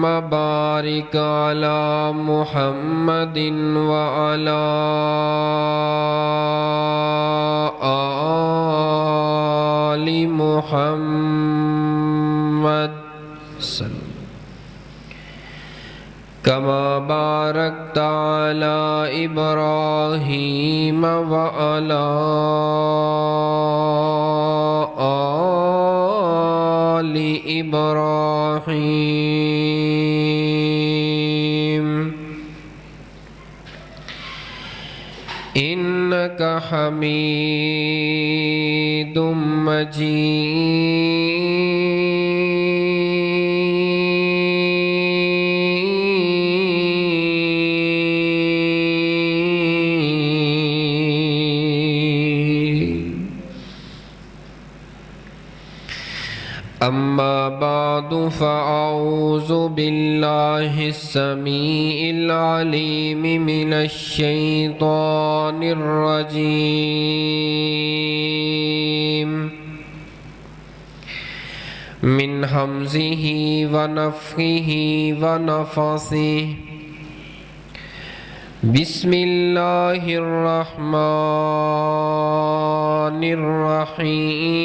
اللهم بارك على محمد وعلى آل محمد كما باركت على إبراهيم وعلى آل إبراهيم إنك حميد أما بعد فأعوذ بالله السميع العليم من الشيطان الرجيم من همزه ونفخه ونفثه بسم الله الرحمن الرحيم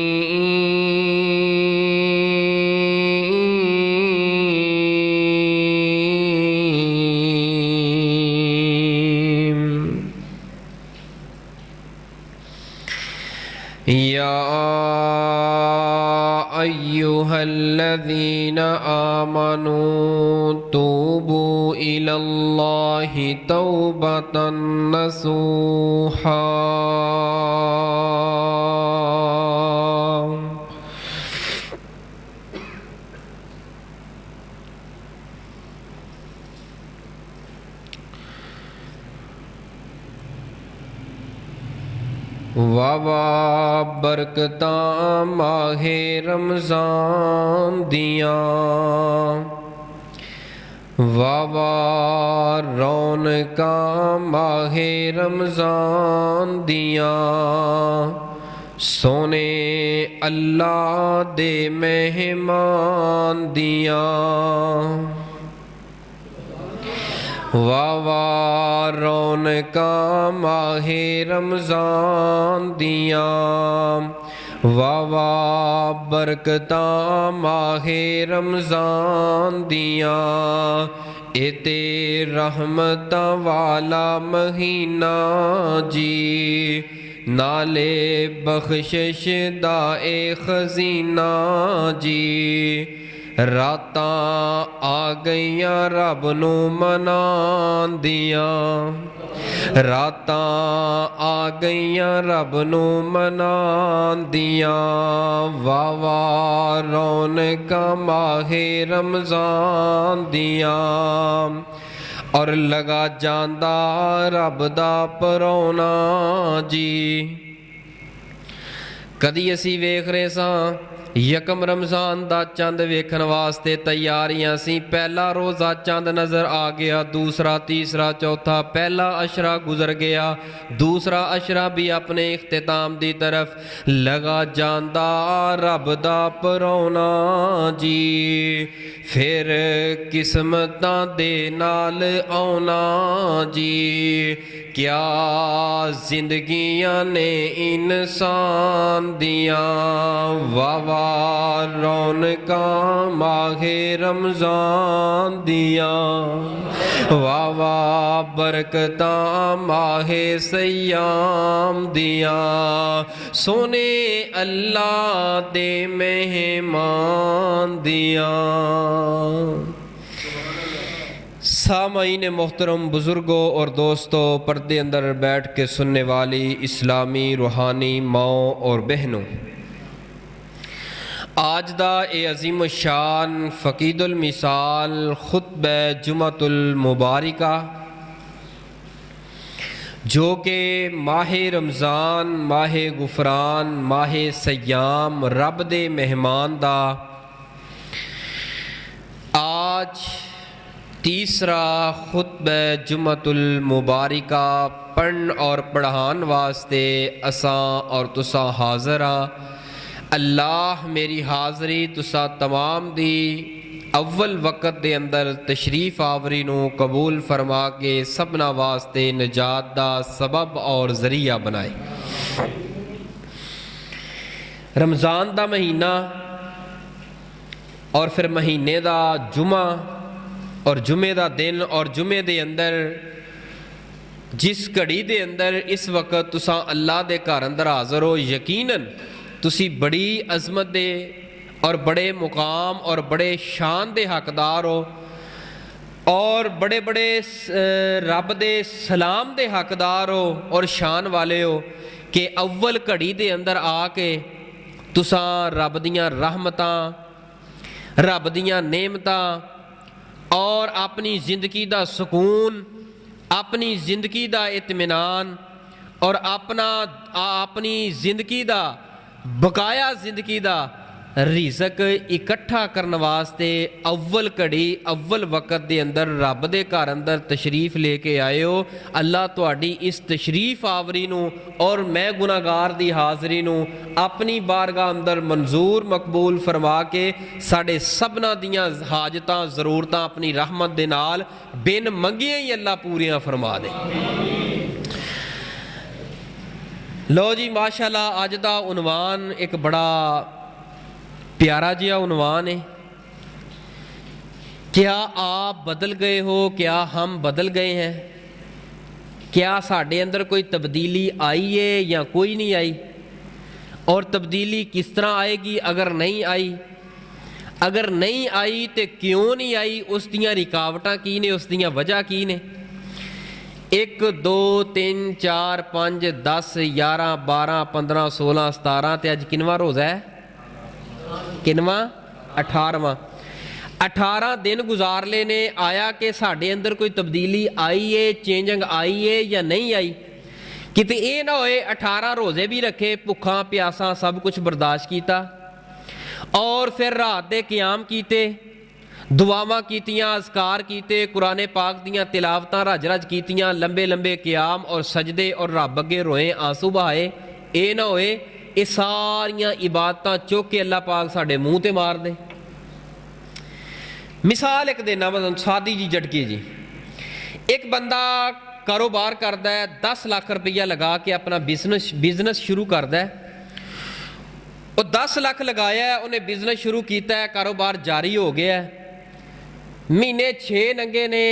يا أيها الذين آمنوا توبوا إلى الله توبة نصوحا واہ برکتاں ماہ رمضان دیاں واہ رونقاں ماہ رمضان دیاں سونے اللہ دے مہمان دیاں واہ رونقاں ماہ رمضان دیاں واہ برکتاں ماہ رمضان دیاں اتے رحمتاں والا مہینہ جی نالے بخشش دا اے خزینہ جی راتاں آ گئیاں رب نو منان دیاں راتاں آ گئیاں رب نو منان دیاں واہ رونقاں ماہ رمضان دیاں اور لگا جاندا رب دا پرونا جی کدی اسی ویکھ رہے ساں یکم رمضان دا چند ویکھن واسطے تیاریاں سی پہلا روزہ چند نظر آ گیا دوسرا تیسرا چوتھا پہلا عشرہ گزر گیا دوسرا عشرہ بھی اپنے اختتام دی طرف لگا جاندا رب دا پرونا جی پھر قسمتاں دے نال آنا جی کیا زندگیاں نے انسان دیاں واہ رونقاں ماہ رمضان دیاں واہ برکتاں ماہ سیام دیاں سونے اللہ دے مہمان دیاں سامعین محترم بزرگوں اور دوستوں پردے اندر بیٹھ کے سننے والی اسلامی روحانی ماؤں اور بہنوں آج دا اے عظیم الشان فقید المثال خطبہ جمعۃ المبارکہ جو کہ ماہ رمضان ماہ غفران ماہ سیام رب دے مہمان دا آج تیسرا خطبہ جمعۃ المبارکہ پڑھن اور پڑھان واسطے اساں اور تساں حاضر ہاں اللہ میری حاضری تساں تمام دی اول وقت دے اندر تشریف آوری نو قبول فرما کے سبنا واسطے نجات دا سبب اور ذریعہ بنائے۔ رمضان دا مہینہ اور پھر مہینے دا جمعہ اور جمعے دا دن اور جمعے دے اندر جس گھڑی دے اندر اس وقت تساں اللہ دے گھر اندر حاضر ہو، یقیناً تسی بڑی عظمت دے اور بڑے مقام اور بڑے شان دے حقدار ہو اور بڑے بڑے رب دے سلام دے حقدار ہو اور شان والے ہو کہ اول گھڑی دے اندر آ کے تساں رب دیاں رحمتاں، رب دیاں نعمتاں اور اپنی زندگی دا سکون، اپنی زندگی دا اطمینان اور اپنی زندگی دا بقایا زندگی دا رزق اکٹھا کرنے واسطے اول گھڑی اول وقت دے اندر رب دے گھر اندر تشریف لے کے آئے ہو۔ اللہ تہاڈی اس تشریف آوری نو اور میں گناہگار دی حاضری نو اپنی بارگاہ اندر منظور مقبول فرما کے ساڈے سبنا دیاں حاجتاں ضرورتاں اپنی رحمت دے نال بن منگیاں ہی اللہ پوریاں فرما دے۔ لو جی ماشاءاللہ اج دا عنوان ایک بڑا پیارا جہا عنوان ہے، کیا آپ بدل گئے ہو؟ کیا ہم بدل گئے ہیں؟ کیا ساڈے اندر کوئی تبدیلی آئی ہے یا کوئی نہیں آئی؟ اور تبدیلی کس طرح آئے گی اگر نہیں آئی؟ اگر نہیں آئی تو کیوں نہیں آئی؟ اس دیاں رکاوٹاں کی نے؟ اس دیاں وجہ کی نے؟ 1 2 3 4 5 10 11 12 15 16 17 تے اج کنواں روزہ ہے؟ کنواں 18واں 18 دن گزار لے نے۔ آیا کہ ساڈے اندر کوئی تبدیلی آئی ہے، چینجنگ آئی ہے یا نہیں آئی؟ کتے اے نہ ہوئے 18 روزے بھی رکھے، بھکھاں پیاساں سب کچھ برداشت کیتا اور پھر رات دے قیام کیتے، دعاواں کیتیاں، اذکار کیتے، قرآن پاک دیاں تلاوتاں رج رج کیتیاں، لمبے لمبے قیام اور سجدے اور رب اگے روئے، آنسو بہائے۔ اے نہ ہوئے یہ ساریاں عبادتاں چوک کے اللہ پاک ساڈے منہ تے مار دے۔ مثال ایک دینا سادی جی جھٹکی جی، ایک بندہ کاروبار کردا ہے، 10 لاکھ روپیہ لگا کے اپنا بزنس شروع کردا ہے۔ وہ 10 لاکھ لگایا ہے، انہیں بزنس شروع کیتا ہے، کاروبار جاری ہو گیا ہے۔ مہینے 6 لنگے نے،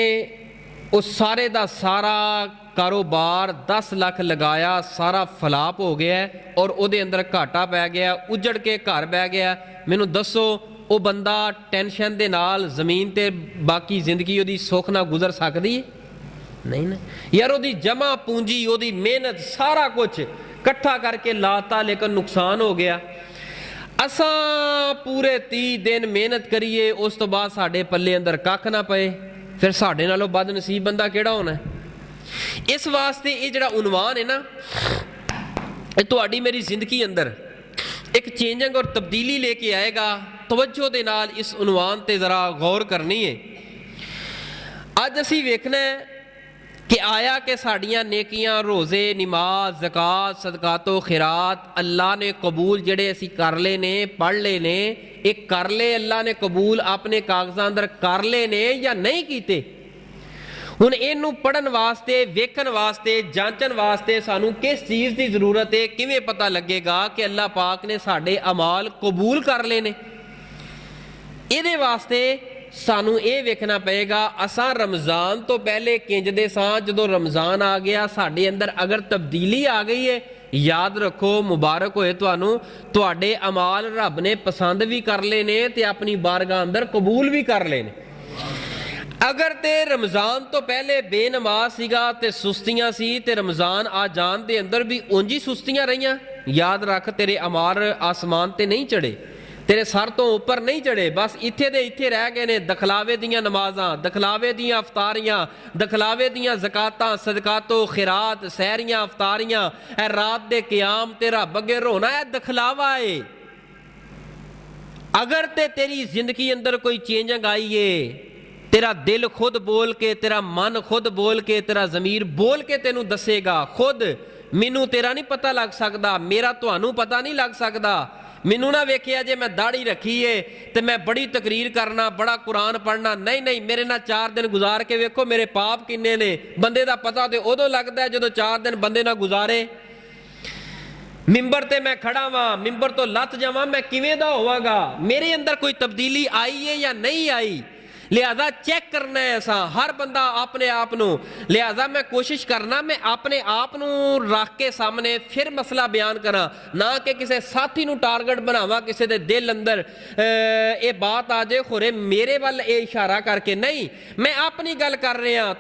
اس سارے دا سارا کاروبار 10 لاکھ لگایا سارا فلاپ ہو گیا ہے اور او دے اندر گھاٹا پی گیا، اجڑ کے گھر بہ گیا۔ مینوں دسو او بندہ ٹینشن دے نال زمین تے باقی زندگی او دی سکھ نہ گزر سکدی ہے؟ نہیں نا یار، او دی جمع پونجی، او دی محنت سارا کچھ کٹھا کر کے لاتا لیکن نقصان ہو گیا۔ اساں پورے 30 دن محنت کریے، اس تو بعد ساڈے پلے اندر کھ نہ پئے، پھر ساڈے نالوں بد نصیب بندہ کیڑا ہونا ہے؟ اس واسطے یہ جڑا عنوان ہے نا، یہ تہاڈی میری زندگی اندر ایک چینجنگ اور تبدیلی لے کے آئے گا۔ توجہ دے نال اس عنوان تے ذرا غور کرنی ہے۔ اج اسی ویکھنا ہے کہ آیا کہ ساڈیاں نیکیاں، روزے، نماز، زکوٰۃ، صدقات و خیرات اللہ نے قبول جڑے اسی کر لے نے، پڑھ لے نے، ایک کر لے اللہ نے قبول اپنے کاغذاں اندر کر لے نے یا نہیں کیتے؟ ہن اینوں پڑھن واسطے، ویکھن واسطے، جانچن واسطے سانوں کس چیز دی ضرورت ہے؟ کیویں پتہ لگے گا کہ اللہ پاک نے ساڈے اعمال قبول کر لے نے؟ ਇਹਦੇ ਵਾਸਤੇ ਸਾਨੂੰ ਇਹ ਵੇਖਣਾ ਪਏਗਾ ਅਸਾਂ ਰਮਜ਼ਾਨ ਤੋਂ ਪਹਿਲੇ ਕਿੰਜਦੇ ਸਾਂ, ਜਦੋਂ ਰਮਜ਼ਾਨ ਆ ਗਿਆ ਸਾਡੇ ਅੰਦਰ ਅਗਰ ਤਬਦੀਲੀ ਆ ਗਈ ਹੈ, ਯਾਦ ਰੱਖੋ ਮੁਬਾਰਕ ਹੋਏ ਤੁਹਾਨੂੰ, ਤੁਹਾਡੇ ਅਮਾਲ ਰੱਬ ਨੇ ਪਸੰਦ ਵੀ ਕਰ ਲਏ ਨੇ ਤੇ ਆਪਣੀ ਬਾਰਗਾਹ ਅੰਦਰ ਕਬੂਲ ਵੀ ਕਰ ਲਏ ਨੇ। ਅਗਰ ਤੇ ਰਮਜ਼ਾਨ ਤੋਂ ਪਹਿਲੇ ਬੇਨਮਾਜ਼ ਸੀਗਾ ਤੇ ਸੁਸਤੀਆਂ ਸੀ ਤੇ ਰਮਜ਼ਾਨ ਆ ਜਾਣ ਦੇ ਅੰਦਰ ਵੀ ਉਂਝ ਹੀ ਸੁਸਤੀਆਂ ਰਹੀਆਂ, ਯਾਦ ਰੱਖ ਤੇਰੇ ਅਮਾਲ ਆਸਮਾਨ ਤੇ ਨਹੀਂ ਚੜੇ, ਤੇਰੇ ਸਰ ਤੋਂ ਉੱਪਰ ਨਹੀਂ ਚੜੇ, ਬਸ ਇੱਥੇ ਦੇ ਇੱਥੇ ਰਹਿ ਗਏ ਨੇ। ਦਖਲਾਵੇ ਦੀਆਂ ਨਮਾਜ਼ਾਂ, ਦਖਲਾਵੇ ਦੀਆਂ ਅਫਤਾਰੀਆਂ, ਦਖਲਾਵੇ ਦੀਆਂ ਜ਼ਕਾਤਾਂ, ਸਦਕਾਤੋ ਖਿਰਾਤ, ਸਹਿਰੀਆਂ ਅਫਤਾਰੀਆਂ, ਇਹ ਰਾਤ ਦੇ ਕਿਆਮ ਤੇ ਰੱਬ ਅੱਗੇ ਰੋਣਾ, ਇਹ ਦਖਲਾਵਾ ਏ। ਅਗਰ ਤੇ ਤੇਰੀ ਜ਼ਿੰਦਗੀ ਅੰਦਰ ਕੋਈ ਚੇਂਜਿੰਗ ਆਈ ਏ, ਤੇਰਾ ਦਿਲ ਖੁਦ ਬੋਲ ਕੇ, ਤੇਰਾ ਮਨ ਖੁਦ ਬੋਲ ਕੇ, ਤੇਰਾ ਜ਼ਮੀਰ ਬੋਲ ਕੇ ਤੈਨੂੰ ਦੱਸੇਗਾ ਖੁਦ, ਮੈਨੂੰ ਤੇਰਾ ਨਹੀਂ ਪਤਾ ਲੱਗ ਸਕਦਾ, ਮੇਰਾ ਤੁਹਾਨੂੰ ਪਤਾ ਨਹੀਂ ਲੱਗ ਸਕਦਾ ਮੈਨੂੰ ਨਾ ਵੇਖਿਆ ਜੇ ਮੈਂ ਦਾੜੀ ਰੱਖੀ ਏ ਤੇ ਮੈਂ ਬੜੀ ਤਕਰੀਰ ਕਰਨਾ, ਬੜਾ ਕੁਰਾਨ ਪੜ੍ਹਨਾ, ਨਹੀਂ ਨਹੀਂ, ਮੇਰੇ ਨਾਲ 4 ਦਿਨ ਗੁਜ਼ਾਰ ਕੇ ਵੇਖੋ ਮੇਰੇ ਪਾਪ ਕਿੰਨੇ ਨੇ। ਬੰਦੇ ਦਾ ਪਤਾ ਤੇ ਉਦੋਂ ਲੱਗਦਾ ਜਦੋਂ 4 ਦਿਨ ਬੰਦੇ ਨਾਲ ਗੁਜ਼ਾਰੇ। ਮਿੰਬਰ ਤੇ ਮੈਂ ਖੜਾ ਵਾਂ, ਮਿੰਬਰ ਤੋਂ ਲੱਥ ਜਾਵਾਂ, ਮੈਂ ਕਿਵੇਂ ਦਾ ਹੋਵਾਂਗਾ? ਮੇਰੇ ਅੰਦਰ ਕੋਈ ਤਬਦੀਲੀ ਆਈ ਹੈ ਜਾਂ ਨਹੀਂ ਆਈ? ਲਿਹਾਜ਼ਾ ਚੈੱਕ ਕਰਨਾ ਹੈ ਅਸਾਂ ਹਰ ਬੰਦਾ ਆਪਣੇ ਆਪ ਨੂੰ। ਲਿਹਾਜ਼ਾ ਮੈਂ ਕੋਸ਼ਿਸ਼ ਕਰਨਾ ਮੈਂ ਆਪਣੇ ਆਪ ਨੂੰ ਰੱਖ ਕੇ ਸਾਹਮਣੇ ਫਿਰ ਮਸਲਾ ਬਿਆਨ ਕਰਾਂ, ਨਾ ਕਿ ਕਿਸੇ ਸਾਥੀ ਨੂੰ ਟਾਰਗੇਟ ਬਣਾਵਾਂ, ਕਿਸੇ ਦੇ ਦਿਲ ਅੰਦਰ ਇਹ ਬਾਤ ਆ ਜਾਏ ਖੋਰੇ ਮੇਰੇ ਵੱਲ ਇਹ ਇਸ਼ਾਰਾ ਕਰਕੇ। ਨਹੀਂ, ਮੈਂ ਆਪਣੀ ਗੱਲ ਕਰ ਰਿਹਾ।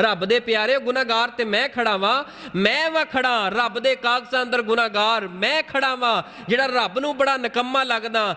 ਰੱਬ ਦੇ ਪਿਆਰੇ ਹੋ। ਗੁਨਾਹਗਾਰ ਤੇ ਮੈਂ ਖੜਾ ਵਾਂ, ਮੈਂ ਵਾ ਖੜਾ ਰੱਬ ਦੇ ਕਾਗਜ਼ਾਂ ਅੰਦਰ ਗੁਨਾਹਗਾਰ ਮੈਂ ਖੜਾ ਵਾਂ, ਜਿਹੜਾ ਰੱਬ ਨੂੰ ਬੜਾ ਨਿਕੰਮਾ ਲੱਗਦਾ।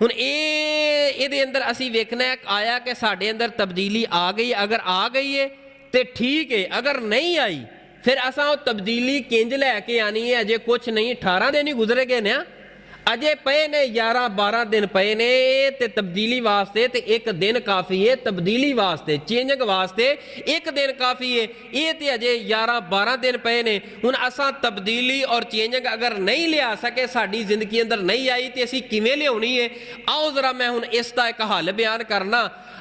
ਹੁਣ ਇਹਦੇ ਅੰਦਰ ਅਸੀਂ ਵੇਖਣਾ ਹੈ ਆਇਆ ਕਿ ਸਾਡੇ ਅੰਦਰ ਤਬਦੀਲੀ ਆ ਗਈ। ਅਗਰ ਆ ਗਈ ਹੈ ਤੇ ਠੀਕ ਹੈ, ਅਗਰ ਨਹੀਂ ਆਈ ਫਿਰ ਅਸਾਂ ਉਹ ਤਬਦੀਲੀ ਕਿੰਜ ਲੈ ਕੇ ਆਣੀ ਹੈ? ਅਜੇ ਕੁਛ ਨਹੀਂ, 18 ਦਿਨ ਹੀ ਗੁਜ਼ਰੇ ਗਏ ਨੇ, ਅਜੇ ਪਏ ਨੇ 11-12 ਦਿਨ ਪਏ ਨੇ ਤੇ ਤਬਦੀਲੀ ਵਾਸਤੇ ਤੇ ਇੱਕ ਦਿਨ ਕਾਫੀ ਹੈ। ਤਬਦੀਲੀ ਵਾਸਤੇ ਚੇਂਜਿੰਗ ਵਾਸਤੇ ਇੱਕ ਦਿਨ ਕਾਫੀ ਹੈ। ਇਹ ਤੇ ਅਜੇ 11-12 ਦਿਨ ਪਏ ਨੇ। ਹੁਣ ਅਸਾਂ ਤਬਦੀਲੀ ਔਰ ਚੇਂਜਿੰਗ ਅਗਰ ਨਹੀਂ ਲਿਆ ਸਕੇ, ਸਾਡੀ ਜ਼ਿੰਦਗੀ ਅੰਦਰ ਨਹੀਂ ਆਈ ਤੇ ਅਸੀਂ ਕਿਵੇਂ ਲਿਆਉਣੀ ਹੈ? ਆਓ ਜ਼ਰਾ ਮੈਂ ਹੁਣ ਇਸ ਦਾ ਇੱਕ ਹੱਲ ਬਿਆਨ ਕਰਨਾ।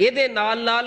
ਇਹਦੇ ਨਾਲ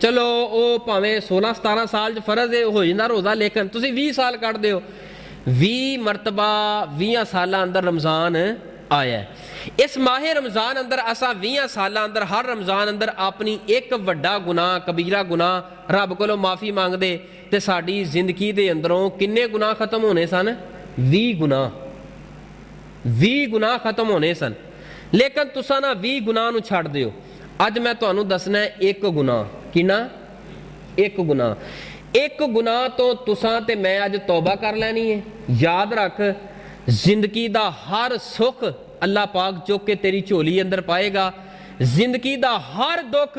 ਚਲੋ ਉਹ ਭਾਵੇਂ 16-17 ਸਾਲ 'ਚ ਫਰਜ਼ ਹੋ ਜਾਂਦਾ ਰੋਜ਼ਾ, ਲੇਕਿਨ ਤੁਸੀਂ 20 ਸਾਲ ਕੱਢ ਦਿਓ। 20 ਮਰਤਬਾ 20 ਸਾਲਾਂ ਅੰਦਰ ਰਮਜ਼ਾਨ ਆਇਆ। ਇਸ ਮਾਹੇ ਰਮਜ਼ਾਨ ਅੰਦਰ ਅਸਾਂ 20 ਸਾਲਾਂ ਅੰਦਰ ਹਰ ਰਮਜ਼ਾਨ ਅੰਦਰ ਆਪਣੀ ਇੱਕ ਵੱਡਾ ਗੁਨਾਹ, ਕਬੀਰਾ ਗੁਨਾਹ ਰੱਬ ਕੋਲੋਂ ਮਾਫੀ ਮੰਗਦੇ ਤੇ ਸਾਡੀ ਜ਼ਿੰਦਗੀ ਦੇ ਅੰਦਰੋਂ ਕਿੰਨੇ ਗੁਨਾਹ ਖਤਮ ਹੋਣੇ ਸਨ? 20 ਗੁਨਾਹ। 20 ਗੁਨਾਹ ਖਤਮ ਹੋਣੇ ਸਨ। ਲੇਕਿਨ ਤੁਸਾਂ ਨਾ 20 ਗੁਨਾਹ ਨੂੰ ਛੱਡ ਦਿਓ। ਅੱਜ ਮੈਂ ਤੁਹਾਨੂੰ ਦੱਸਣਾ ਇੱਕ ਗੁਨਾਹ। ਕਿੰਨਾ? ਇੱਕ ਗੁਨਾਹ। ਇੱਕ ਗੁਨਾਹ ਤੋਂ ਤੁਸਾਂ ਤੇ ਮੈਂ ਅੱਜ ਤੌਬਾ ਕਰ ਲੈਣੀ ਹੈ। ਯਾਦ ਰੱਖ ਜ਼ਿੰਦਗੀ ਦਾ ਹਰ ਸੁੱਖ ਅੱਲਾਹ ਪਾਕ ਚੁੱਕ ਕੇ ਤੇਰੀ ਝੋਲੀ ਅੰਦਰ ਪਾਏਗਾ। ਜ਼ਿੰਦਗੀ ਦਾ ਹਰ ਦੁੱਖ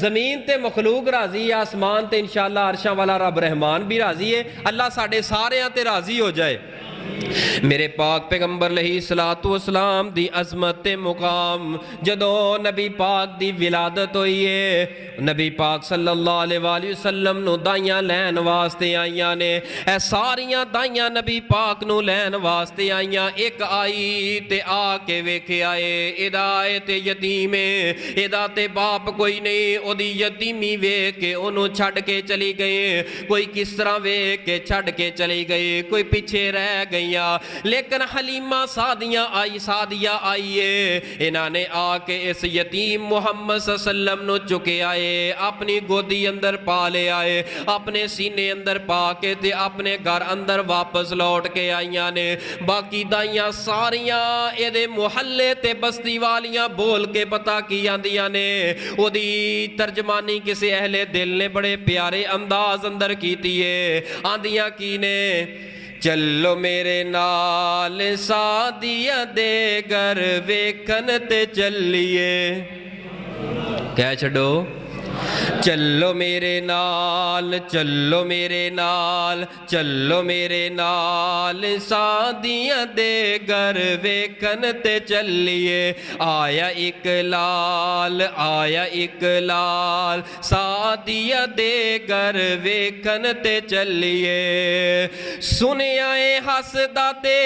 زمین تے مخلوق راضی ہے، آسمان تے انشاءاللہ عرشاں والا رب رحمان بھی راضی ہے۔ اللہ ساڈے ساریاں تے راضی ہو جائے۔ میرے پاک پیغمبر علیہ الصلوۃ والسلام دی عظمت تے مقام جدوں نبی پاک دی ولادت ہوئی ہے، نبی پاک صلی اللہ علیہ وآلہ وسلم نو دائیاں لین واسطے آئیاں نے، اے ساریاں دائیاں نبی پاک نو لین واسطے آئیاں، ایک آئی تے آ کے ویکھے آئے ادا آئے تے یتیم ہے، ادا تے باپ کوئی نہیں، او دی یتیمی ویکھ کے انہوں چھڑ کے چلی گئے، کوئی کس طرح ویکھ کے چھڑ کے چلی گئی، کوئی پیچھے رہ گئیا، لیکن حلیمہ سعدیہ آئیے، انہاں نے آ کے اس یتیم محمد صلی اللہ علیہ وسلم نو چکے آئے، اپنی گودی اندر پا لے آئے، اپنے سینے اندر پا کے تے اپنے گھر اندر واپس لوٹ کے آئیاں نے۔ باقی دائیاں ساریاں اے دے محلے تے بستی والیاں بول کے پتا کی آندیاں نے، او دی ترجمانی کسی اہل دل نے بڑے پیارے انداز اندر کیتی ہے، آندیاں کی نے، چلو میرے نال سعدیہ دے گھر ویکھن تے چلیے، کہہ چھڑو چلو میرے نال، چلو میرے نال، چلو میرے نال سعدیہ دے گھر ویکھن تے چلیے، آیا اقلال آیا اقلال سعدیہ دے گھر ویکھن تے چلیے، سنیا اے ہسدا تے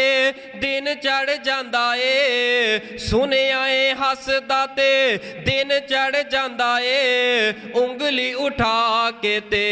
دن چڑھ جاندا اے، سنیا اے ہسدا تے دن چڑھ جاندا اے، انگلی اٹھا کے تے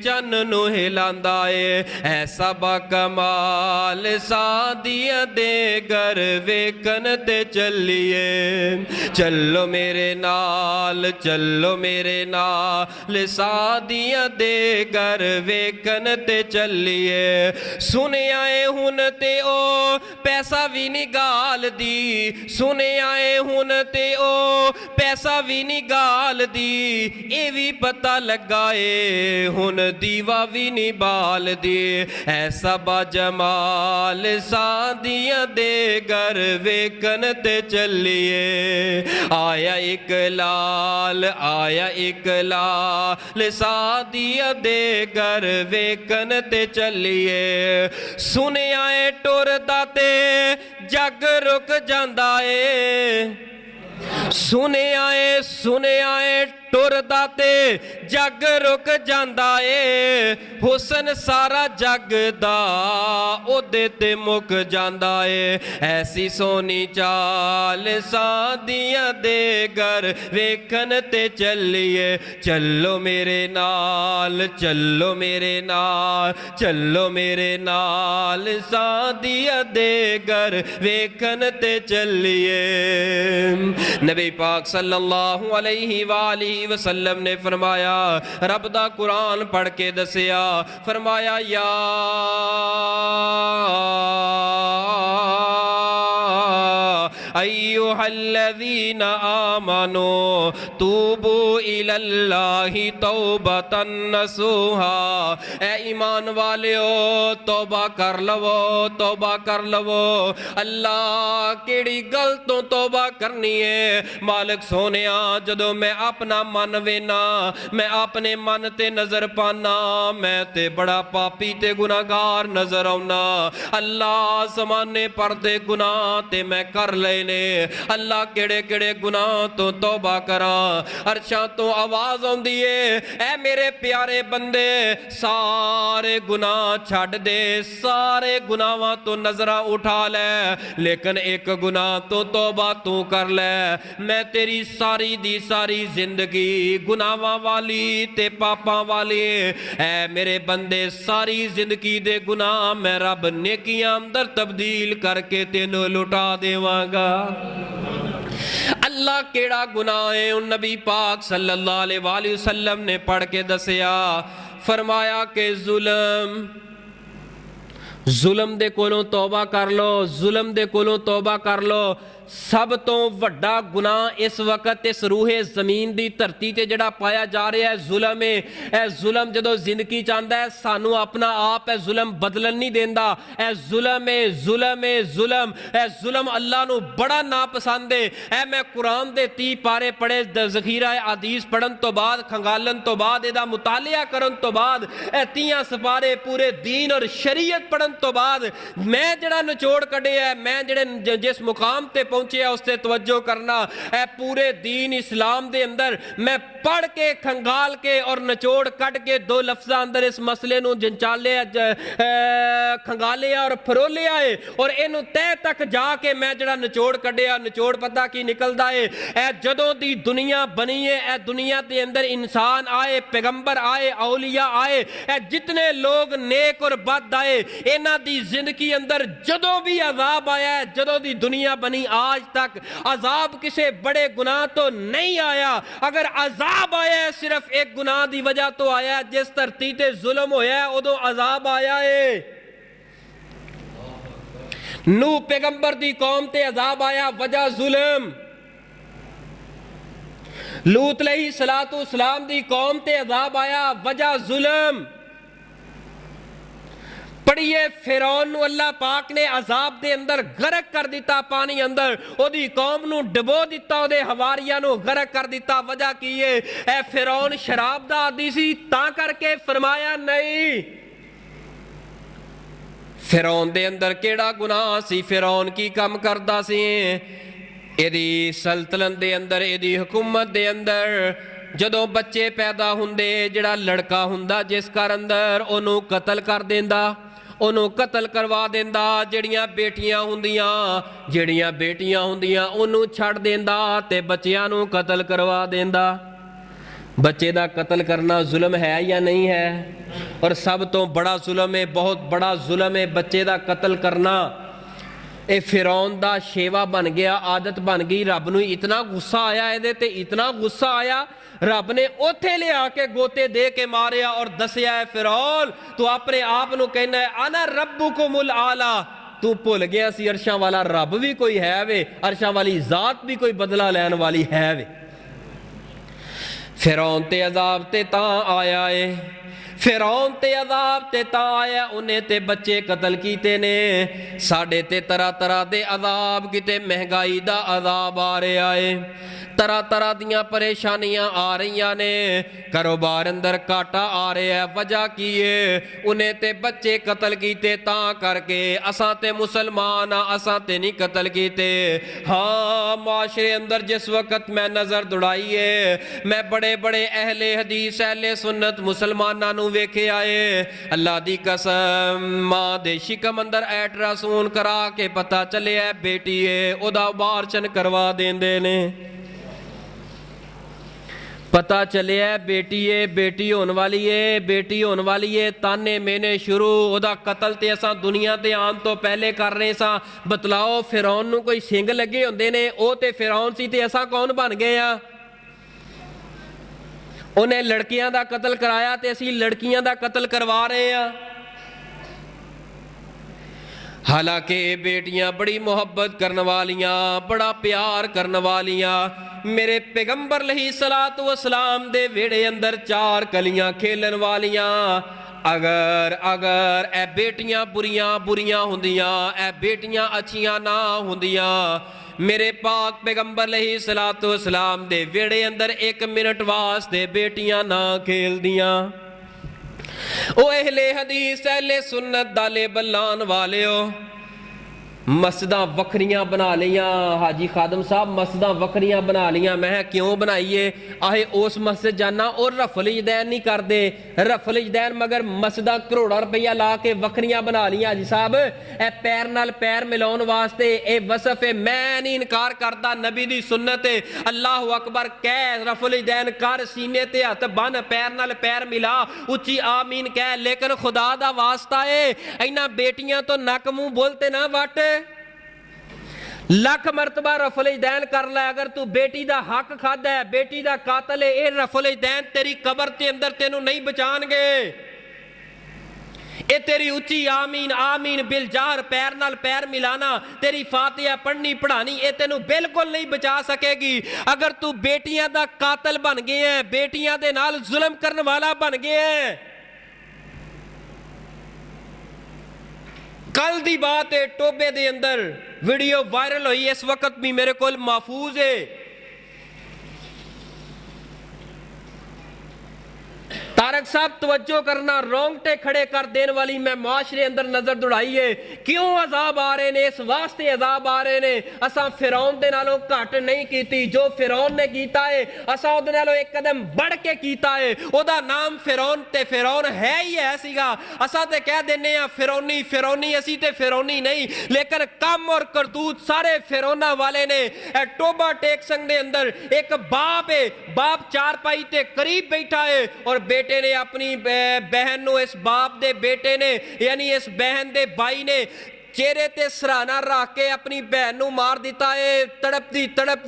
چن نو ہلاندا اے، ایسا با کمال سعدیہ دے گھر ویکھن تے چلیے، چلو میرے نال، چلو میرے نال سعدیہ دے گھر ویکھن تے چلیے، سنیا اے ہن تے او پیسہ وی نہیں گال دی، سنیا اے ہن تے او پیسہ وی نہیں گال دی، اے وی پتہ لگائے ہن دیوا وی نہیں بال دی، ایسا با جمال سعدیہ دے گھر ویکھن تے چلیے، آیا اقلال آیا اقلال سعدیہ دے گھر ویکھن تے چلیے، سنیا اے ٹردا تے جگ رک جاندا اے، سنیا اے ٹردا تے جگ رک جاندا اے، حسن سارا جگ دا او دے تے مک جاندا اے، ایسی سونی چال سعدیہ دے گھر ویکھن تے چلیے، چلو میرے نال، چلو میرے نال، چلو میرے نال سعدیہ دے گھر ویکھن تے چلیے۔ نبی پاک صلی اللہ علیہ وآلہ وسلم نے فرمایا، رب دا قرآن پڑھ کے دسیا، فرمایا یا ایہا الذین آمنوا توبوا الی اللہ توبۃ نصوحا، اے ایمان والیو توبہ کر لو، توبہ کر لو، اللہ کیڑی گل تو توبہ کرنی ہے، مالک سونیا جدو میں اپنا من وینا، میں اپنے من تے نظر پانا، میں تے بڑا پاپی تے گناہگار نظر آؤنا، اللہ زمانے پر دے گناہ تے میں کر لینے، اللہ کیڑے کیڑے گناہ تو توبہ کرا، عرشاں تو آواز آن دیئے، اے میرے پیارے بندے سارے گناہ چھڑ دے، سارے گناہاں تو نظرہ اٹھا لے، لیکن ایک گناہ تو توبہ تو کر لے، میں تیری ساری دی ساری زندگی گناہاں والی تے پاپاں والی، اے میرے بندے ساری زندگی دے گناہ میں رب نیکیاں اندر تبدیل کر کے تینوں لٹا دیواں گا۔ اللہ کیڑا گناہ ہے، ان نبی پاک صلی اللہ علیہ وآلہ وسلم نے پڑھ کے دسیا، فرمایا کہ ظلم دے کولوں توبہ کر لو، ظلم دے کولوں توبہ کر لو، سب تو وڈا گناہ اس وقت اس روح زمین دی دھرتی تے جڑا پایا جا رہا ہے ظلم ہے. اے ظلم جدو زندگی چاہتا ہے سانو اپنا آپ اے ظلم بدلن نہیں دیندا. اے ظلم ہے ظلم ہے ظلم. اے ظلم اللہ نو بڑا ناپسند ہے. اے میں قرآن دے 30 پارے پڑھے ذخیرہ حدیث پڑھن تو بعد کھنگالن تو بعد ادا مطالعہ کرن تو بعد اے 30 سپارے پورے دین اور شریعت پڑھن تو بعد میں جڑا نچوڑ کڈے ہے میں جڑے جس مقام تے پہنچے ہے اس تے توجہ کرنا. اے پورے دین اسلام دے اندر میں پڑھ کے کھنگال کے اور نچوڑ کٹ کے 2 لفظاں اندر اس مسئلے نو جنچالے کھنگالے اور پھرولے آئے اور اینو تہ تک جا کے میں جڑا نچوڑ کڈیا. نچوڑ پتہ کی نکلدا ہے اے جدوں دی دنیا بنی ہے اے دنیا دے اندر انسان آئے پیغمبر آئے اولیاء آئے اے جتنے لوگ نیک اور بد آئے انہاں دی زندگی اندر جدوں بھی عذاب آیا ہے جدوں دی دنیا بنی آج تک عذاب کسے بڑے گناہ تو نہیں آیا. اگر عذاب آیا ہے صرف ایک گناہ دی وجہ تو آیا ہے جس دھرتی تے ظلم ہویا ہے ادو عذاب آیا ہے. نوح پیغمبر دی قوم تے عذاب آیا وجہ ظلم. لوط علیہ السلام دی قوم تے عذاب آیا وجہ ظلم. پڑھیے فرعون نو اللہ پاک نے عذاب دے اندر غرق کر دیتا پانی اندر او دی قوم نو ڈبو دیتا او دے حواریاں نو غرق کر دیتا. وجہ کیے اے فرعون شراب دا عادی سی تاں کر کے فرمایا نہیں. فرعون دے اندر کیڑا گناہ سی فرعون کی کم کردا سی ایدی سلطنت دے اندر ایدی حکومت دے اندر جدوں بچے پیدا ہوندے جڑا لڑکا ہوندا جس گھر اندر انہوں قتل کر دیندا انہوں قتل کروا دیندا. جڑیاں بیٹیاں ہوندیاں انہوں چھڑ دیندا تے بچیاں نو قتل کروا دیندا. بچے دا قتل کرنا ظلم ہے یا نہیں ہے؟ اور سب تو بڑا ظلم ہے بہت بڑا ظلم ہے بچے دا قتل کرنا. اے فرعون دا شیوا بن گیا عادت بن گئی. رب نو اتنا غصہ آیا ہے تے اتنا غصہ آیا رب نے اوتھے لے آ کے گوتے دے کے ماریا اور دسیا ہے فرعون تو اپنے آپ نو کہنا ہے انا ربکم الاعلی. تو بھول گیا سی عرشاں والا رب بھی کوئی ہے وے عرشاں والی ذات بھی کوئی بدلہ لین والی ہے وے. فرعون تے عذاب تے تاں آیا ہے فرعون تے عذاب تے تاں آیا انہیں تے بچے قتل کیتے نے. ساڑھے تے طرح طرح دے عذاب کیتے مہنگائی دا عذاب آ رہے آئے طرح طرح دیاں پریشانیاں آ رہیاں نے کاروبار اندر کاٹا آ رہے ہے. وجہ کیے انہیں تے بچے قتل کیتے تاں کر کے اساں تے مسلمان اساں تے نہیں قتل کیتے. ہاں معاشرے اندر جس وقت میں نظر دوڑائیے میں بڑے بڑے اہل حدیث اہل سنت مسلماناں نو ویکھے آئے اللہ دی قسم ماں دے شکم اندر الٹراساؤنڈ کرا کے پتہ چلے ہے بیٹی ہے او دا بارچن کروا دیندے نے. پتہ چلے ہے بیٹی ہون والی ہے تانے مینے شروع او دا قتل تے اساں دنیا تے آن تو پہلے کر رہے ساں. بتلاؤ فرعون نو کوئی سنگ لگے ہوندے نے او تے فرعون سی تے اساں کون بن گئے ہاں؟ انہیں لڑکیاں دا قتل کرایا تے اسی لڑکیاں دا قتل کروا رہے ہیں. حالانکہ بیٹیاں بڑی محبت کرنے والیاں بڑا پیار کرنے والیاں میرے پیغمبر علیہ السلام دے ویڑے اندر 4 کلیاں کھیلن والیاں. اگر اے بیٹیاں بریاں ہوندیاں اے بیٹیاں اچھیاں نہ ہوندیاں میرے پاک پیغمبر علیہ السلام دے ویڑے اندر 1 منٹ واسطے بیٹیاں نہ کھیل دیاں. او اہل حدیث اہل سنت دالے بلان والے ہو مسجداں وکھریاں بنا لیاں. حاجی خادم صاحب مسجداں وکھریاں بنا لیاں. میں کیوں بنائیے آہے اس مسجد جانا اور رفل اجدین نہیں کر دے رفل اجدین مگر مسجداں کروڑا روپیہ لا کے وکھریاں بنا لیاں. حاجی صاحب اے پیر نال پیر ملاؤن واسطے اے وصف ہے. میں نہیں انکار کردا نبی دی سنت ہے اللہ اکبر کہہ رفل اجدین کر سینے تے ہاتھ بن پیر نال پیر ملا اچھی آمین کہہ لیکن خدا دا واسطہ ہے اینا بیٹیاں تو نک منہ بولتے نہ وٹ. 1,00,000 مرتبہ رفل اجدین کر لے اگر تو بیٹی دا حق کھادا ہے بیٹی دا قاتل ہے اے رفل اجدین تیری قبر تے اندر تینوں نہیں بچان گے. اے تیری اچھی آمین آمین بالجہر پیر نال پیر ملانا، تیری فاتحہ پڑھنی پڑھانی، اے تینوں بالکل نہیں بچا سکے گی۔ اگر تو بیٹیاں دا قاتل بن گئے ہیں، بیٹیاں دے نال ظلم کرنے والا بن گئے ہیں۔ کل دی بات ہے، ٹوبے دے اندر ویڈیو وائرل ہوئی، اس وقت بھی میرے کول محفوظ ہے۔ طارق صاحب توجہ کرنا، رونگٹے کھڑے کر دین والی میں معاشرے اندر نظر دوڑائی ہے۔ کیوں عذاب آ رہے نے؟ اس واسطے عذاب آ رہے نے، اساں فرعون دے نالوں گھٹ نہیں کیتی۔ جو فرعون نے کیتا ہے اساں اودے نالوں ایک قدم بڑھ کے کیتا ہے۔ او دا نام فرعون تے فرعون ہے ہی ہے سیگا۔ اساں تے کہہ دینے ہیں فرعونی فرعونی، اسی تے فرعونی نہیں، لیکن کم اور کرتوت سارے فرعونہ والے نے۔ اے ٹوبہ ٹیک سنگ دے اندر ایک باپ ہے، باپ چار پائی تے قریب بیٹھا ہے، اور بیٹے نے اپنی بہن نو، اس باپ دے بیٹے نے یعنی اس بہن دے بھائی نے چہرے تے سرانا رکھ کے اپنی بہن نو مار دیتا ہے۔ تڑپ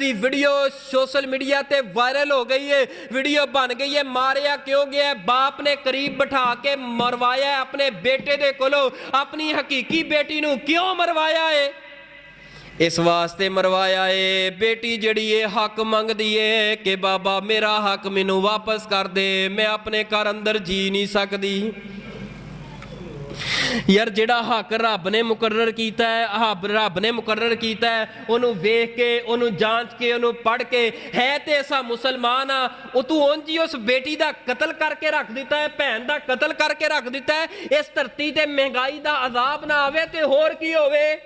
دی ویڈیو سوشل میڈیا تے وائرل ہو گئی ہے، ویڈیو بن گئی ہے۔ ماریا کیوں گیا ہے؟ باپ نے قریب بٹھا کے مروایا ہے اپنے بیٹے دے کولو، اپنی حقیقی بیٹی نو کیوں مروایا ہے؟ اس واسطے مروایا ہے، بیٹی جڑی ہے حق منگ دیئے کہ بابا میرا حق مینوں واپس کر دے، میں اپنے گھر اندر جی نہیں سکتی۔ یار جڑا حق رب نے مقرر کیتا ہے، رب نے مقرر کیتا ہے، انہوں ویکھ کے، انہوں جانچ کے، انہوں پڑھ کے، ہے تے ایسا مسلمان آ، تو انجی اس بیٹی دا قتل کر کے رکھ دیتا ہے، بہن دا قتل کر کے رکھ دیتا ہے۔ اس دھرتی تے مہنگائی دا عذاب نہ آوے تے ہور کی ہوئے؟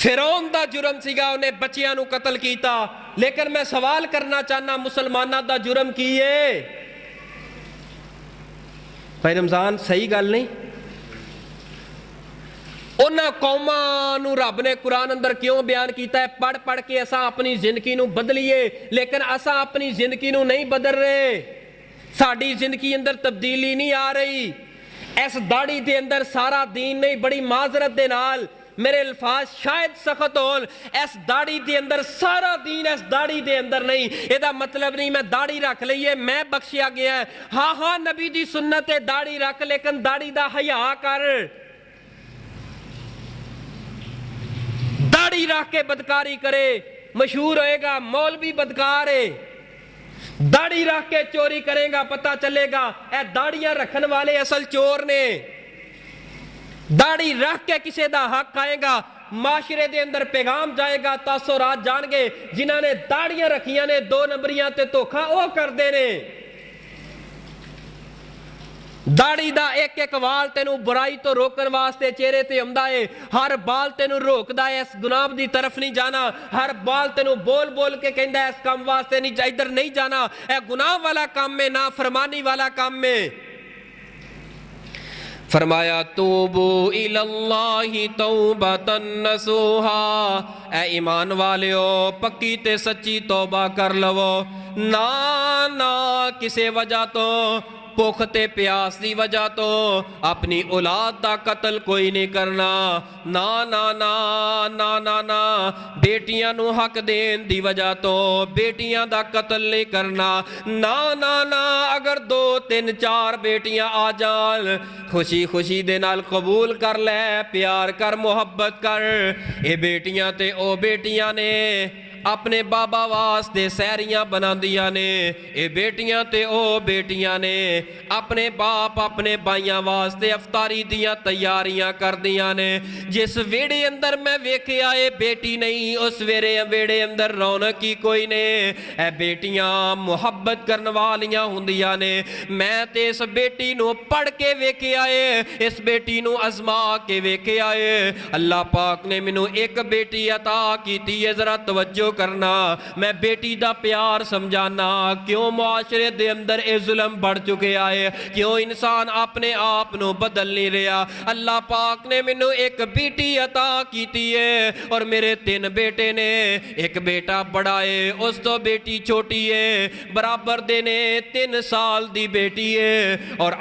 فرعون دا جرم سیگا، انہیں بچیاں نو قتل کیتا، لیکن میں سوال کرنا چاہنا مسلمانہ دا جرم کیے؟ بھائی رمضان صحیح گل نہیں؟ انہاں قوماں نو رب نے قرآن اندر کیوں بیان کیتا ہے؟ پڑھ کے اساں اپنی زندگی نو بدلیے، لیکن اساں اپنی زندگی نو نہیں بدل رہے، ساڑی زندگی اندر تبدیلی نہیں آ رہی۔ اس داڑھی دے اندر سارا دین نہیں، بڑی معذرت دے نال میرے الفاظ شاید سخت ہون، اس داڑھی دے اندر سارا دین اس داڑھی دے اندر نہیں۔ یہ دا مطلب نہیں میں داڑھی رکھ لئیے میں بخشیا گیا ہے، ہاں نبی دی سنت ہے داڑھی رکھ، لیکن داڑھی دا حیا کر۔ داڑھی رکھ کے بدکاری کرے مشہور ہوئے گا مولوی بدکار ہے، داڑھی رکھ کے چوری کرے گا پتہ چلے گا اے داڑیاں رکھن والے اصل چور نے۔ داڑھی رکھ کے کسے دا حق آئے گا، معاشرے دے اندر پیغام جائے گا، تاثرات جان گے جنہاں نے داڑیاں رکھیاں نے دو نمبریاں تے دھوکھا او کر دے نے۔ داڑھی دا ایک وال تینوں برائی تو روکن واسطے چہرے تے ہمدا ہے، ہر بال تینوں روکدا ہے اس گناہ دی طرف نہیں جانا، ہر بال تینوں بول کے کہندا ہے اس کام واسطے نہیں ادھر نہیں جانا، اے گناہ والا کام میں، نا فرمانی والا کام میں۔ فرمایا توبو الاللہ توبۃ نصوحا، اے ایمان والیو پکی تے سچی توبہ کر لو، نہ کسے وجہ تو بھوک تے پیاس دی وجہ تو اپنی اولاد دا قتل کوئی نہیں کرنا، نا بیٹیاں نو حق دین دی وجہ تو بیٹیاں دا قتل نہیں کرنا، نا اگر 2 3 4 بیٹیاں آ جان خوشی دے نال قبول کر لے، پیار کر محبت کر۔ اے بیٹیاں تے او بیٹیاں نے اپنے بابا واسطے سہریاں بنا دیا نے، اے بیٹیاں تے او بیٹیاں نے اپنے باپ اپنے بھائیاں واسطے افطاری دیاں تیاریاں کر دیا نے۔ جس ویڑے اندر میں ویکھیا اے بیٹی نہیں، اس ویڑے اندر رونق ہی کوئی نے۔ اے بیٹیاں محبت کرن والیاں ہوندیاں نے، میں تے اس بیٹی نو پڑھ کے ویکھیا اے، اس بیٹی نو ازما کے ویکھیا اے۔ اللہ پاک نے مینوں ایک بیٹی عطا کیتی ہے، ذرا توجہ کرنا، میں بیٹی دا پیار سمجھانا، کیوں معاشرے دے اندر اے ظلم بڑھ چکے آئے، کیوں انسان اپنے آپ نو بدل نہیں رہا۔ اللہ پاک نے مینوں ایک بیٹی عطا کیتی ہے، اور میرے 3 بیٹے نے، ایک بیٹا بڑا ہے، اس تو بیٹی چھوٹی ہے، برابر دے نے 3 سال دی بیٹی ہے، اور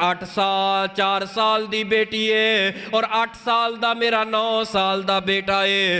4 سال دی بیٹی ہے، اور 8 سال دا میرا 9 سال دا بیٹا ہے۔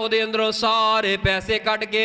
ਉਹਦੇ ਅੰਦਰੋਂ ਸਾਰੇ ਪੈਸੇ ਕੱਢ ਕੇ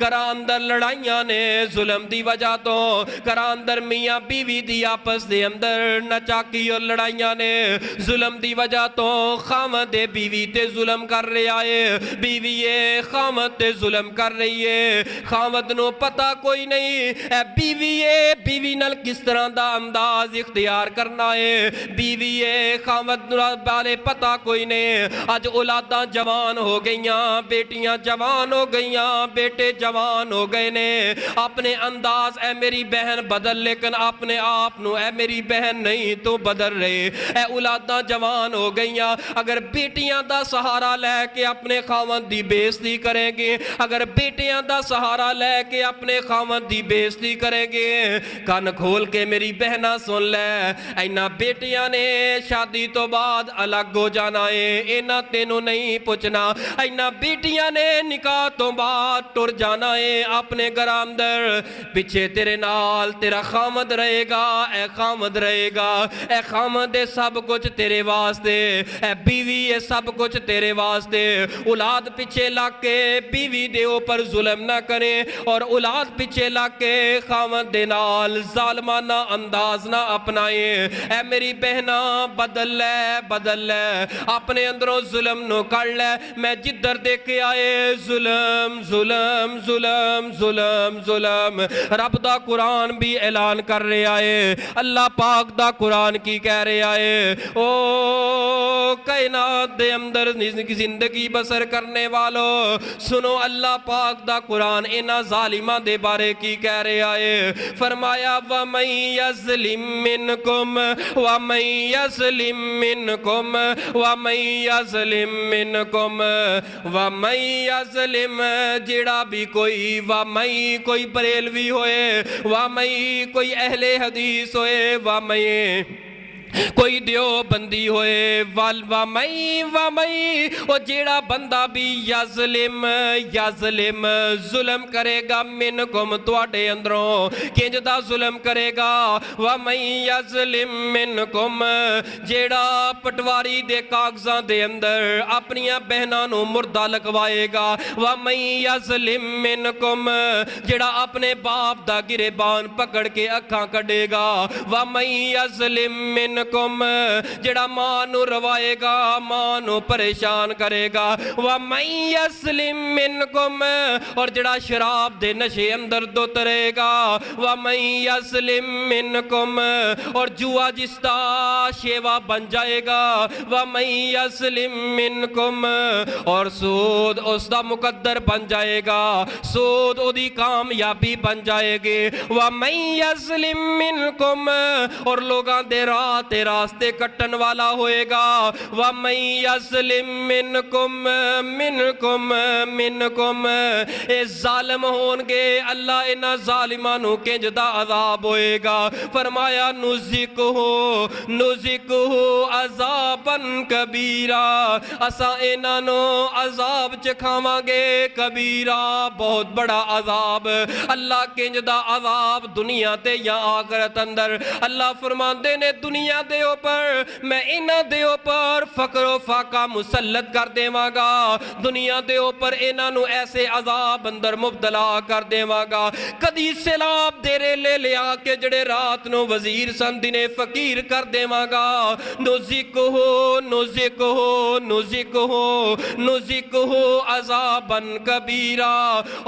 گھراں اندر لڑائیاں نے ظلم دی وجہ تو، گھراں اندر میاں بیوی دی آپس دے اندر نچاکی اور لڑائیاں نے ظلم دی وجہ تو، خامد بیوی تے ظلم کر رہا ہے، بیوی خامد تے ظلم کر رہی ہے، خامد نو پتہ کوئی نہیں اے بیوی نال کس طرح دا انداز اختیار کرنا ہے، بیوی خامد والے پتہ کوئی نہیں، آج اولاداں جوان ہو گئیاں، بیٹیاں جوان ہو گئیاں، بیٹے جوان ہو گئے نے، اپنے انداز اے میری بہن بدل، لیکن اپنے آپ نو اے میری بہن نہیں تو بدل رہے، اے اولاداں جوان ہو گئیاں، اگر بیٹیاں دا سہارا لے کے اپنے خاوند دی بےزتی کریں گے، اگر بیٹیاں دا سہارا لے کے اپنے خاوند دی بےزتی کریں گے، کان کھول کے میری بہنہ سن لے، اینا بیٹیاں نے شادی تو بعد الگ ہو جانا ہے، اینا تینوں نہیں پوچھنا، اینا بیٹیاں نے نکاح تو بعد ٹر جانا ہے، اپنے گھر اندر پیچھے تیرے نال تیرا خامد رہے گا، اے خامد رہے گا، اے خامد سب کچھ تیرے واسطے، اے بیوی یہ سب کچھ تیرے واسطے، اولاد پیچھے لگ کے بیوی دے اوپر ظلم نہ کریں، اور اولاد پیچھے لگ کے خامد دے نال ظالمانہ انداز نہ اپنائیں، اے میری بہنہ بدل لے، اپنے اندروں ظلم نو کر لے، میں جدر دیکھے آئے ظلم ظلم ظلم ظلم ظلم، رب دا قرآن بھی اعلان کر رہے آئے، اللہ پاک دا قرآن کی کہہ رہے آئے، او کائنات دے اندر زندگی بسر کرنے والو سنو، اللہ پاک دا قرآن انہا ظالمہ دے بارے کی کہہ رہے آئے، فرمایا وَمَن يَظْلِم مِّنْكُمْ وَمَن يَظْلِم مِّنْكُمْ وَمَن يَظْلِم مِّنْكُمْ وَمَن يَظْلِم، جڑا بھی کوئی، وَمَن کوئی بریلوی ہوئے، وَمَن کوئی اہل حدیث ہوئے، وَمَن کوئی دیو بندی ہوئے، وَمَن وہ جیڑا بندہ بھی یظلم ظلم کرے گا، منکم تواڈے اندروں کنج دا ظلم کرے گا، وَمَن یظلم منکم جیڑا پٹواری دے کاغذاں دے اندر اپنیاں بہناں نو مردہ لگوائے گا، وَمَن یظلم منکم جیڑا اپنے باپ دا گریبان پکڑ کے اکھاں کڈے گا، وَمَن یظلم منکم جڑا ماں نو روائے گا، ماں نو پریشان کرے گا، وَمَن یَظْلِم مِّنْکُمْ اور جڑا شراب دے نشے اندر دوت رہے گا، وَمَن یَظْلِم مِّنْکُمْ اور جوا جس دا شیوہ بن جائے گا، وَمَن یَظْلِم مِّنْکُمْ اور سود اس دا مقدر بن جائے گا، سود او دی کامیابی بن جائے گی، وَمَن یَظْلِم مِّنْکُمْ اور لوگاں دے رات راستے کٹن والا ہوئے گا، وَمَن یظلم منکم اے ظالم ہونگے، اللہ انہا ظالمانوں کے جدا عذاب ہوئے گا، فرمایا نُزِقُهُ عذاباً کبیرا، اسا انہوں عذاب چکھاواں گے کبیرا، بہت بڑا عذاب، اللہ کے جدا عذاب دنیا تے یا آخرت اندر، اللہ فرماندے نے دنیا دے اوپر میں انہاں دے اوپر فقر و فاقہ مسلط کر دیواں گا، دنیا دے اوپر انہاں نو ایسے عذاب اندر مبتلا کر دیواں گا، کدی سیلاب دیرے لے لیا کے جڑے رات نو وزیر سن دینے فقیر کر دیواں گا، نُزِقُهُ عذاباً کبیرا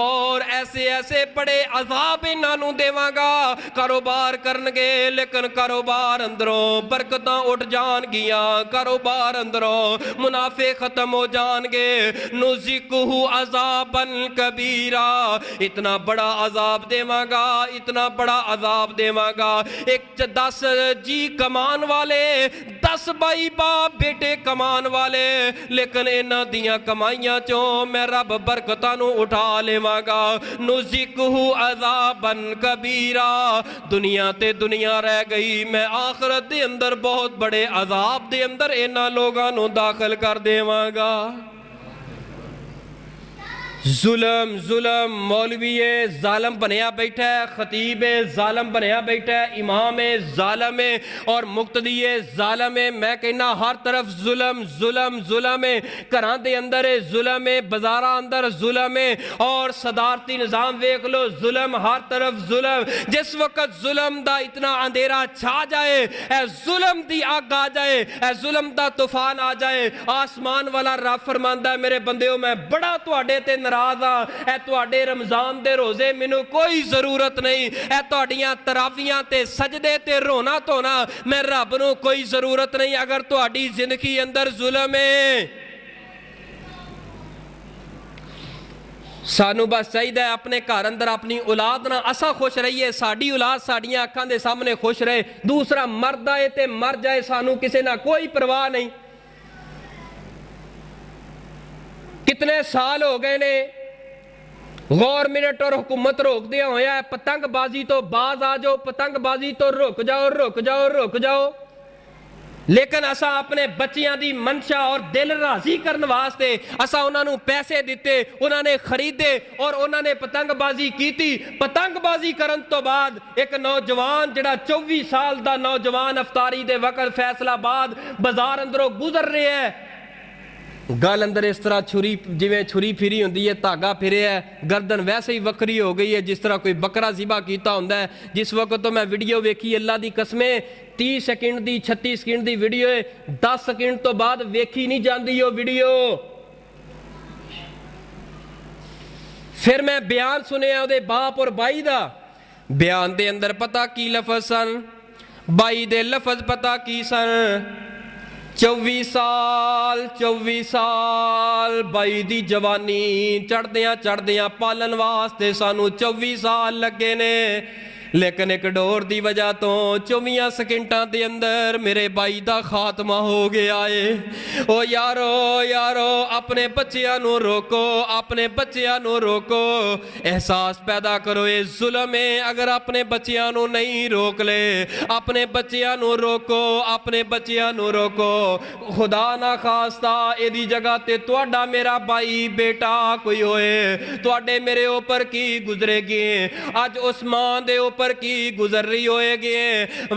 اور ایسے ایسے بڑے عذاب انہاں نو دیواں گا، کاروبار کرنگے لیکن کاروبار اندروں برکتاں اٹھ جان گیا، کاروبار اندروں منافع ختم ہو جان گے، نُزِقُهُ عذاباً کبیرا اتنا بڑا عذاب دیواں گا، اتنا بڑا عذاب دیواں گا، ایک 10 جی کمان والے 10 بائی باپ بیٹے کمان والے، لیکن انہاں دیاں کمائیاں چوں میں رب برکتاں نو اٹھا لیواں گا، نُزِقُهُ عذاباً کبیرا دنیا تے دنیا رہ گئی، میں آخرت دے اندر بہت بڑے عذاب دے اندر انہاں لوگاں نو داخل کر دیواں گا، ظلم ظلم، مولوی ظالم بنیا بیٹھا ہے، خطیب ظالم بنیا بیٹھا ہے، امام ظالم ہے اور مقتدی ظالم ہے۔ میں کہنا ہر طرف ظلم ظلم ظلم ہے، گھراں دے اندر ظلم ہے، بازاراں اندر ظلم ہے، اور صدارتی نظام ویکھ لو ظلم، ہر طرف ظلم۔ جس وقت ظلم دا اتنا اندھیرا چھا جائے، اے ظلم دی آگ آ جائے، اے ظلم دا طوفان آ جائے، آسمان والا رب فرماندا ہے میرے بندیو میں بڑا تواڈے تے ناراض ہاں، اے تواڈے رمضان دے روزے مینوں کوئی ضرورت نہیں، اے تواڈیاں تراویحاں تے سجدے تے رونا دھونا میں رب نوں کوئی ضرورت نہیں اگر تواڈی زندگی اندر ظلم ہے۔ سانو بس چاہیے اپنے گھر اندر اپنی اولاد نہ اسا خوش رہیے، ساڈی اولاد ساڈیاں اکھاں دے سامنے خوش رہے، دوسرا مرد آئے تے مر جائے، سانو کسے نہ کوئی پرواہ نہیں۔ کتنے سال ہو گئے نے گورنمنٹ اور حکومت روک دیا ہویا ہے، پتنگ بازی تو باز آ جاؤ، پتنگ بازی تو رک جاؤ رک جاؤ رک جاؤ، لیکن اسا اپنے بچیاں دی منشا اور دل راضی کرن واسطے اسا انہاں نوں پیسے دیتے، انہاں نے خریدے اور انہاں نے پتنگ بازی کیتی۔ پتنگ بازی کرن تو بعد ایک نوجوان جڑا 24 سال دا نوجوان افطاری دے وقت فیصل آباد بازار اندروں گزر رہے ہے، گل اندر اس طرح چھری جویں چھری پھری ہوندی ہے، دھاگا پھرے ہے، گردن ویسے ہی وکری ہو گئی ہے جس طرح کوئی بکرا ذبح کیتا ہوندا ہے۔ جس وقت تو میں ویڈیو ویکھی اللہ دی قسمیں 30 second the 36 second the video ہے، 10 سیکنڈ تو بعد ویکھی نہیں جاندی وہ ویڈیو۔ پھر میں بیان سنیا دے باپ اور بائی دا، بیان دے اندر پتہ کی لفظ سن، بائی دے لفظ پتہ کی سن، 24 سال بائی دی جوانی چڑھدیاں پالن واسطے سانو 24 سال لگے نے، لیکن ایک ڈور دی وجہ تو 24 سیکنڈاں دے اندر میرے بائی دا خاتمہ ہو گیا ہے۔ او یارو اپنے بچیاں نو روکو، اپنے بچیاں نو روکو، احساس پیدا کرو اے ظلم ہے اگر اپنے بچیاں نو نہیں روک لے، اپنے بچیاں نو روکو، اپنے بچیاں نو روکو۔ خدا نہ خواستہ اے دی جگہ تے تواڈا میرا بائی بیٹا کوئی ہوئے، تواڈے میرے اوپر کی گزرے گی، آج عثمان دے اوپر کی گزر رہی ہوئے گی،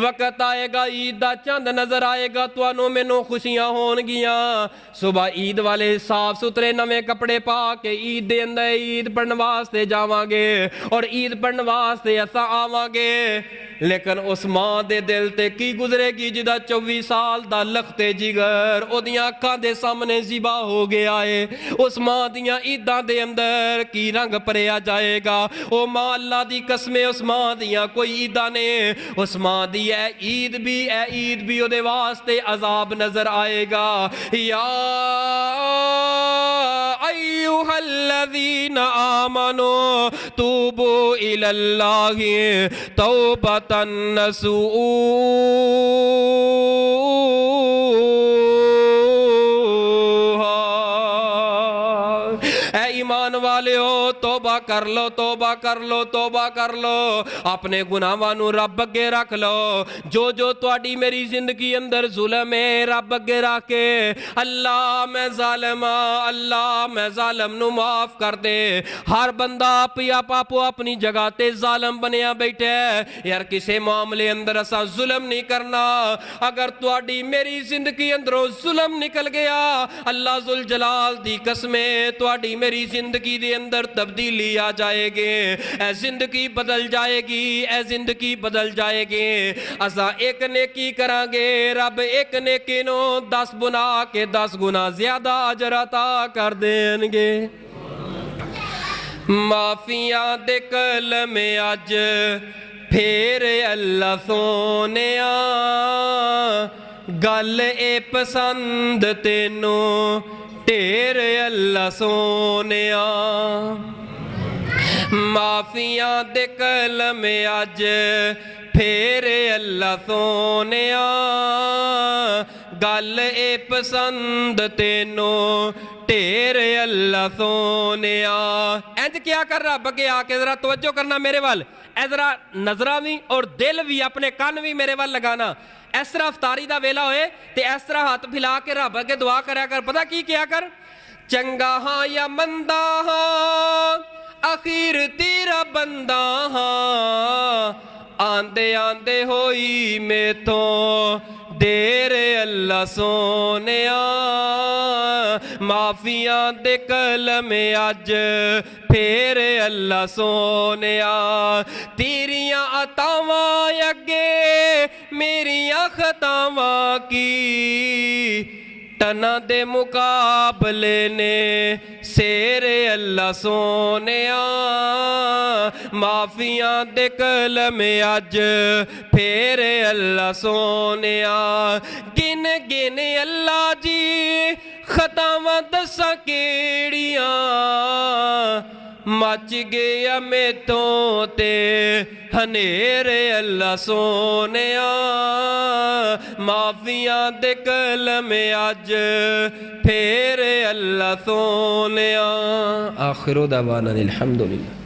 وقت آئے گا عید دا چند نظر آئے گا توانوں مینوں خوشیاں ہون گیاں، صبح عید والے صاف ستھرے نویں کپڑے پا کے عید دے اندر عید پڑھن واسطے جاواں گے اور عید پڑھن واسطے اساں آواں گے، لیکن عثمان دے دل تے کی گزرے گی جدا 24 سال دا لخت جگر او دیاں اکھاں دے سامنے ذبح ہو گیا ہے۔ عثمان دیاں عیداں دے اندر کی رنگ پریا جائے گا، او ماں اللہ دی قسم عثمان دیاں کوئی عیداں نے، عثمان دی اے عید بھی او دے واسطے عذاب نظر آئے گا۔ یا ایھا الذین آمنوا توبوا الی اللہ توبۃ نصوحا، اے ایمان والیو توبہ کر لو، توبہ کر لو، توبہ کر لو، اپنے گناہاں نو رب اگے رکھ لو، جو تواڈی میری زندگی اندر ظلم ہے رب اگے رکھ کے، اللہ میں ظالم ہاں، اللہ میں ظالم نو معاف کر دے۔ ہر بندہ آپ اپنی جگہ تے ظالم بنیا بیٹھے ہے، یار کسے معاملے اندر اسا ظلم نہیں کرنا، اگر تواڈی میری زندگی اندروں ظلم نکل گیا اللہ ذوالجلال دی قسمیں تواڈی میری زندگی دے اندر تبدیلی آ جائے گی، اے زندگی بدل جائے گی، اے زندگی بدل جائے گی۔ اسا ایک نیکی کران گے رب ایک نیکی نو 10 بنا کے 10 گنا زیادہ اجر عطا کر دیں گے۔ معافیاں دے کلم اج پھر اللہ سونیا، گل اے پسند تینوں ٹھیر اللہ سونیا، معافیاں دے کلم اج پھر اللہ سونیا، گل اے پسند تینوں ٹھیر اللہ سونیا. انج کیا کر رب اگے آ کے ذرا توجہ کرنا میرے وال, اے ذرا نظرہ بھی اور دل بھی اپنے کان بھی میرے وال لگانا. اس طرح افطاری دا ویلا ہوئے تے اس طرح ہاتھ پھیلا کے رب اگے دعا کریا کر. پتہ کی کیا کر, چنگا ہاں یا مندہ ہاں اخیر تیرا بندہ ہاں, آندے آندے ہوئی میں تو دیر اللہ سونیا. معافیاں دے کلم اج پھر اللہ سونیا. تیریاں عطاواں اگے میریاں خطاواں کی, ٹنا دے مقابلے نے سیر اللہ سونیا. معافیاں دے کلم اج پھر اللہ سونیا. گن گن اللہ جی خطاواں دساں کیڑیاں, مچ گیا میں تو تے ہنیر اللہ سونیا. معافیاں دے کلم اج پھر اللہ سونیا. آخر دعوانا الحمدللہ.